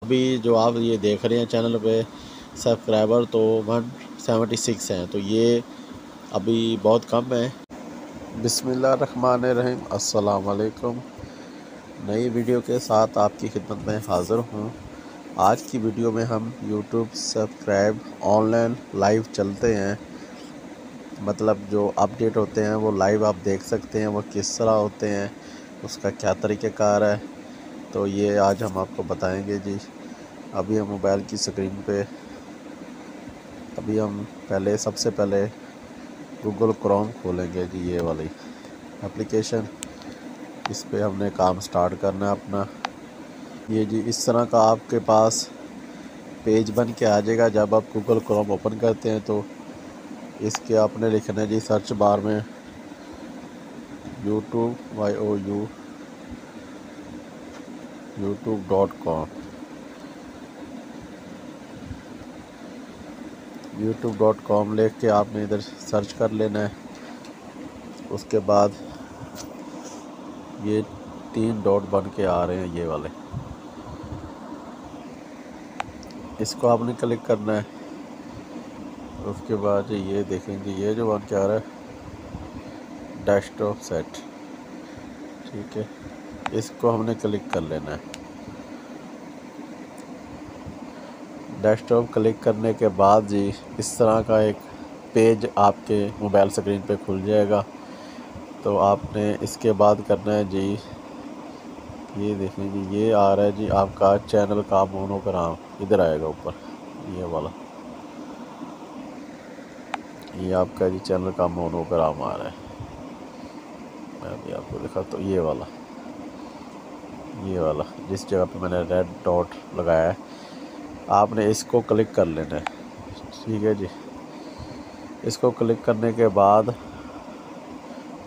अभी जो आप ये देख रहे हैं चैनल पे सब्सक्राइबर तो 176 हैं, तो ये अभी बहुत कम है। बिस्मिल्लाहिर्रहमानिर्रहीम, अस्सलाम वालेकुम। नई वीडियो के साथ आपकी खिदमत में हाज़िर हूँ। आज की वीडियो में हम YouTube सब्सक्राइब ऑनलाइन लाइव चलते हैं, मतलब जो अपडेट होते हैं वो लाइव आप देख सकते हैं, वो किस तरह होते हैं, उसका क्या तरीक़ाकार है, तो ये आज हम आपको बताएंगे जी। अभी हम मोबाइल की स्क्रीन पे सबसे पहले गूगल क्रोम खोलेंगे जी, ये वाली एप्लीकेशन। इस पे हमने काम स्टार्ट करना है अपना। ये जी इस तरह का आपके पास पेज बन के आ जाएगा। जब आप गूगल क्रोम ओपन करते हैं तो इसके आपने लिखना है जी सर्च बार में youtube.com youtube.com लिख के आपने इधर सर्च कर लेना है। उसके बाद ये 3 डॉट बन के आ रहे हैं, ये वाले, इसको आपने क्लिक करना है। उसके बाद ये देखेंगे, ये जो बन के आ रहा है डेस्कटॉप सेट, ठीक है, इसको हमने क्लिक कर लेना है। डेस्कटॉप क्लिक करने के बाद जी इस तरह का एक पेज आपके मोबाइल स्क्रीन पे खुल जाएगा। तो आपने इसके बाद करना है जी, ये देखें जी, ये आ रहा है जी आपका चैनल का मोनोग्राम, इधर आएगा ऊपर, ये वाला, ये आपका जी चैनल का मोनोग्राम आ रहा है। मैं अभी आपको दिखा तो ये वाला जिस जगह पे मैंने रेड डॉट लगाया है, आपने इसको क्लिक कर लेना है, ठीक है जी। इसको क्लिक करने के बाद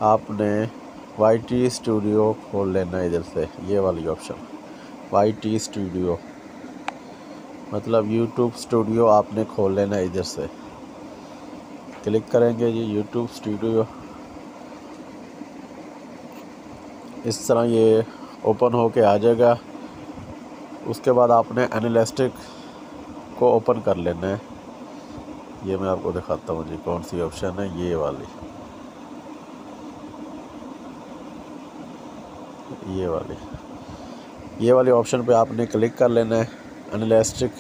आपने YT स्टूडियो खोल लेना है इधर से, ये वाली ऑप्शन YT स्टूडियो, मतलब YouTube स्टूडियो आपने खोल लेना है। इधर से क्लिक करेंगे जी YouTube स्टूडियो, इस तरह ये ओपन होके आ जाएगा। उसके बाद आपने एनालिटिक को ओपन कर लेना है। ये मैं आपको दिखाता हूँ जी कौन सी ऑप्शन है, ये वाली ऑप्शन पे आपने क्लिक कर लेना है, एनालिटिक।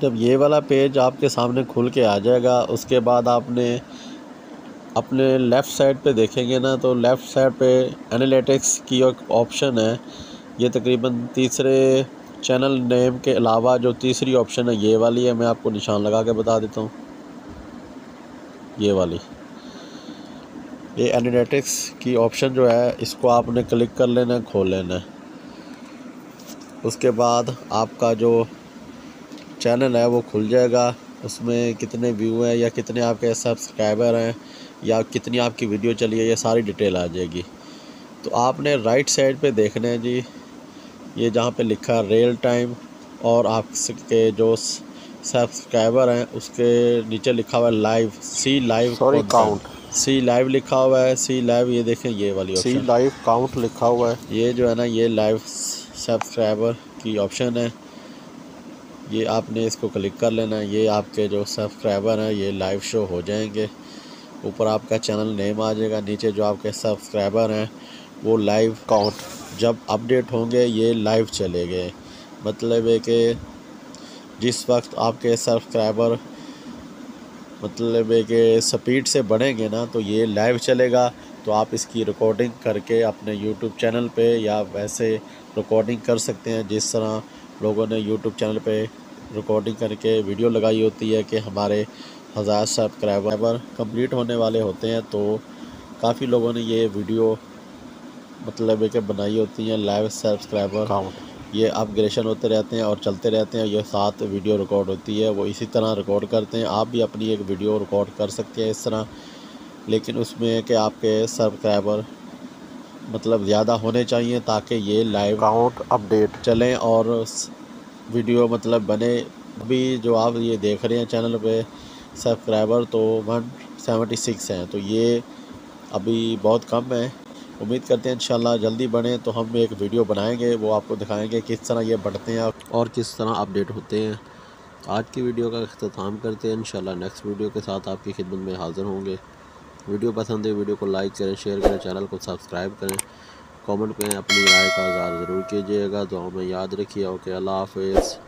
जब ये वाला पेज आपके सामने खुल के आ जाएगा, उसके बाद आपने अपने लेफ़्ट साइड पे देखेंगे ना, तो लेफ़्ट साइड पे एनालिटिक्स की एक ऑप्शन है। ये तकरीबन तीसरे चैनल नेम के अलावा जो तीसरी ऑप्शन है ये वाली है। मैं आपको निशान लगा के बता देता हूँ, ये वाली, ये एनालिटिक्स की ऑप्शन जो है, इसको आपने क्लिक कर लेना है, खोल लेना है। उसके बाद आपका जो चैनल है वो खुल जाएगा। उसमें कितने व्यू हैं या कितने आपके सब्सक्राइबर हैं या कितनी आपकी वीडियो चली है, ये सारी डिटेल आ जाएगी। तो आपने राइट साइड पे देखना है जी, ये जहाँ पे लिखा है रियल टाइम, और आपके जो सब्सक्राइबर हैं उसके नीचे लिखा हुआ है लाइव, सी लाइव काउंट, सी लाइव लिखा हुआ है, सी लाइव, ये देखें ये वाली ऑप्शन, सी लाइव काउंट लिखा हुआ है। ये जो है ना, ये लाइव सब्सक्राइबर की ऑप्शन है, ये आपने इसको क्लिक कर लेना है। ये आपके जो सब्सक्राइबर हैं ये लाइव शो हो जाएंगे। ऊपर आपका चैनल नेम आ जाएगा, नीचे जो आपके सब्सक्राइबर हैं वो लाइव काउंट, जब अपडेट होंगे ये लाइव चले गए। मतलब है कि जिस वक्त आपके सब्सक्राइबर मतलब है कि स्पीड से बढ़ेंगे ना, तो ये लाइव चलेगा। तो आप इसकी रिकॉर्डिंग करके अपने YouTube चैनल पे या वैसे रिकॉर्डिंग कर सकते हैं, जिस तरह लोगों ने YouTube चैनल पे रिकॉर्डिंग करके वीडियो लगाई होती है कि हमारे 1000 सब्सक्राइबर कंप्लीट होने वाले होते हैं। तो काफ़ी लोगों ने ये वीडियो मतलब है कि बनाई होती हैं लाइव सब्सक्राइबर काउंट, ये अपग्रेडेशन होते रहते हैं और चलते रहते हैं। ये साथ वीडियो रिकॉर्ड होती है, वो इसी तरह रिकॉर्ड करते हैं। आप भी अपनी एक वीडियो रिकॉर्ड कर सकते हैं इस तरह, लेकिन उसमें है कि आपके सब्सक्राइबर मतलब ज़्यादा होने चाहिए ताकि ये लाइव काउंट अपडेट चलें और वीडियो मतलब बने। अभी जो आप ये देख रहे हैं चैनल पे सब्सक्राइबर तो 176 हैं, तो ये अभी बहुत कम है। उम्मीद करते हैं इंशाल्लाह जल्दी बने तो हम एक वीडियो बनाएंगे, वो आपको दिखाएंगे किस तरह ये बढ़ते हैं और किस तरह अपडेट होते हैं। आज की वीडियो का इख्तिताम करते हैं, इंशाल्लाह नेक्स्ट वीडियो के साथ आपकी खिदमत में हाज़िर होंगे। वीडियो पसंद है वीडियो को लाइक करें, शेयर करें, चैनल को सब्सक्राइब करें, कमेंट में अपनी राय का इज़हार ज़रूर कीजिएगा। दुआ में याद रखिए। ओके, अल्लाह हाफ़िज़।